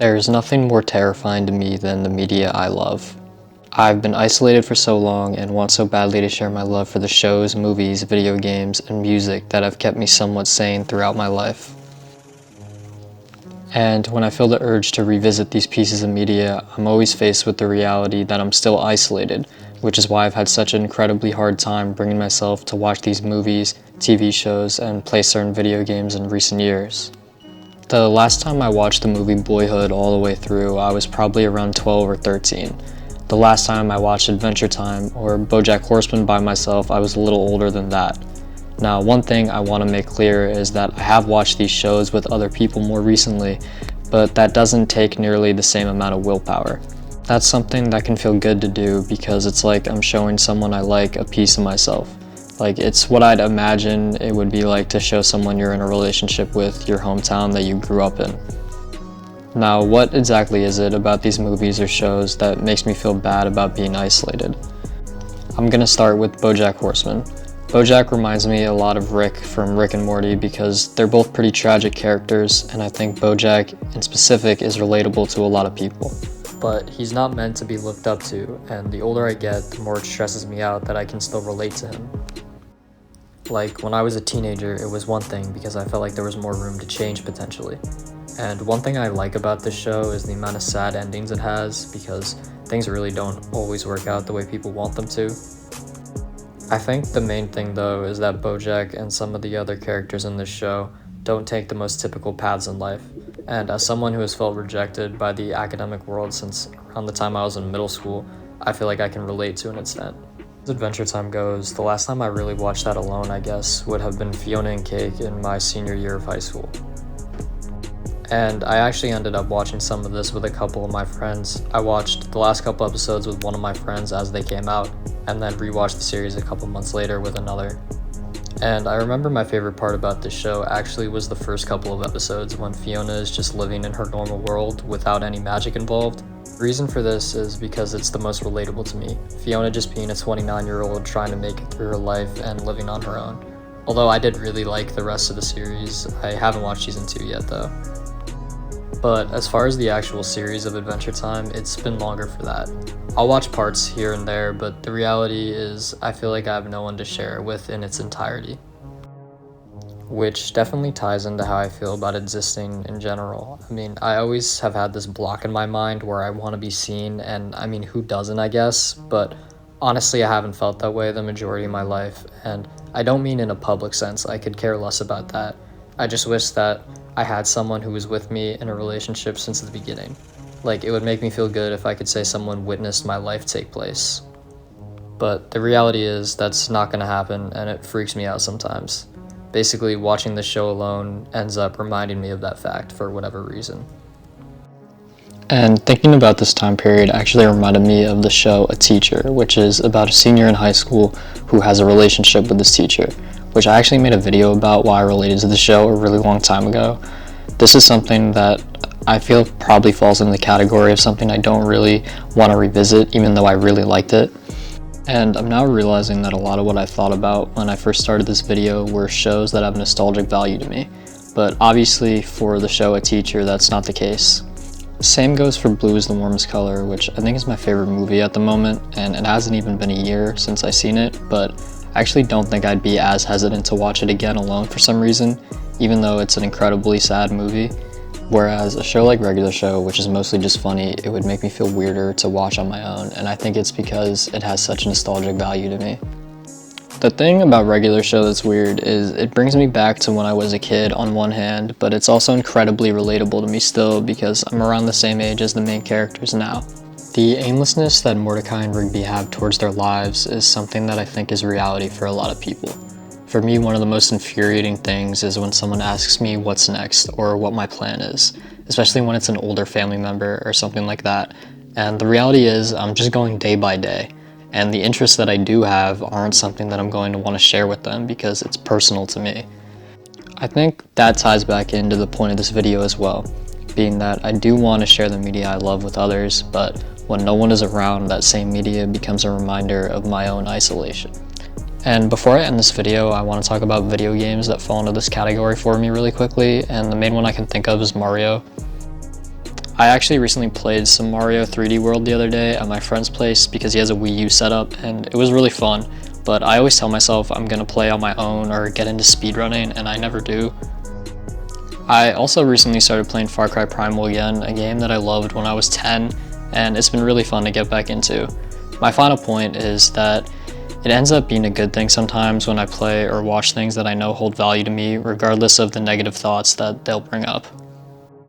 There is nothing more terrifying to me than the media I love. I've been isolated for so long and want so badly to share my love for the shows, movies, video games, and music that have kept me somewhat sane throughout my life. And when I feel the urge to revisit these pieces of media, I'm always faced with the reality that I'm still isolated, which is why I've had such an incredibly hard time bringing myself to watch these movies, TV shows, and play certain video games in recent years. The last time I watched the movie Boyhood all the way through, I was probably around 12 or 13. The last time I watched Adventure Time or BoJack Horseman by myself, I was a little older than that. Now, one thing I want to make clear is that I have watched these shows with other people more recently, but that doesn't take nearly the same amount of willpower. That's something that can feel good to do because it's like I'm showing someone I like a piece of myself. Like, it's what I'd imagine it would be like to show someone you're in a relationship with your hometown that you grew up in. Now, what exactly is it about these movies or shows that makes me feel bad about being isolated? I'm gonna start with BoJack Horseman. BoJack reminds me a lot of Rick from Rick and Morty because they're both pretty tragic characters, and I think BoJack in specific is relatable to a lot of people. But he's not meant to be looked up to, and the older I get, the more it stresses me out that I can still relate to him. Like, when I was a teenager, it was one thing because I felt like there was more room to change potentially. And one thing I like about this show is the amount of sad endings it has because things really don't always work out the way people want them to. I think the main thing though is that BoJack and some of the other characters in this show don't take the most typical paths in life. And as someone who has felt rejected by the academic world since around the time I was in middle school, I feel like I can relate to an extent. As Adventure Time goes, the last time I really watched that alone, I guess, would have been Fiona and Cake in my senior year of high school. And I actually ended up watching some of this with a couple of my friends. I watched the last couple episodes with one of my friends as they came out, and then rewatched the series a couple months later with another. And I remember my favorite part about this show actually was the first couple of episodes when Fiona is just living in her normal world without any magic involved. The reason for this is because it's the most relatable to me. Fiona just being a 29-year-old trying to make it through her life and living on her own. Although I did really like the rest of the series, I haven't watched season 2 yet though. But as far as the actual series of Adventure Time, it's been longer for that. I'll watch parts here and there, but the reality is I feel like I have no one to share it with in its entirety. Which definitely ties into how I feel about existing in general. I mean, I always have had this block in my mind where I want to be seen, and I mean, who doesn't, I guess? But honestly, I haven't felt that way the majority of my life, and I don't mean in a public sense. I could care less about that. I just wish that I had someone who was with me in a relationship since the beginning. Like, it would make me feel good if I could say someone witnessed my life take place. But the reality is that's not gonna happen, and it freaks me out sometimes. Basically, watching the show alone ends up reminding me of that fact for whatever reason. And thinking about this time period actually reminded me of the show A Teacher, which is about a senior in high school who has a relationship with this teacher, which I actually made a video about why I related to the show a really long time ago. This is something that I feel probably falls in the category of something I don't really want to revisit, even though I really liked it. And I'm now realizing that a lot of what I thought about when I first started this video were shows that have nostalgic value to me. But obviously for the show A Teacher, that's not the case. Same goes for Blue is the Warmest Color, which I think is my favorite movie at the moment, and it hasn't even been a year since I've seen it, but I actually don't think I'd be as hesitant to watch it again alone for some reason, even though it's an incredibly sad movie. Whereas a show like Regular Show, which is mostly just funny, it would make me feel weirder to watch on my own, and I think it's because it has such nostalgic value to me. The thing about Regular Show that's weird is it brings me back to when I was a kid on one hand, but it's also incredibly relatable to me still because I'm around the same age as the main characters now. The aimlessness that Mordecai and Rigby have towards their lives is something that I think is reality for a lot of people. For me, one of the most infuriating things is when someone asks me what's next or what my plan is, especially when it's an older family member or something like that. And the reality is I'm just going day by day, and the interests that I do have aren't something that I'm going to want to share with them because it's personal to me. I think that ties back into the point of this video as well, being that I do want to share the media I love with others, but when no one is around, that same media becomes a reminder of my own isolation. And before I end this video, I want to talk about video games that fall into this category for me really quickly, and the main one I can think of is Mario. I actually recently played some Mario 3D World the other day at my friend's place because he has a Wii U setup, and it was really fun, but I always tell myself I'm gonna play on my own or get into speedrunning, and I never do. I also recently started playing Far Cry Primal again, a game that I loved when I was 10, and it's been really fun to get back into. My final point is that it ends up being a good thing sometimes when I play or watch things that I know hold value to me, regardless of the negative thoughts that they'll bring up.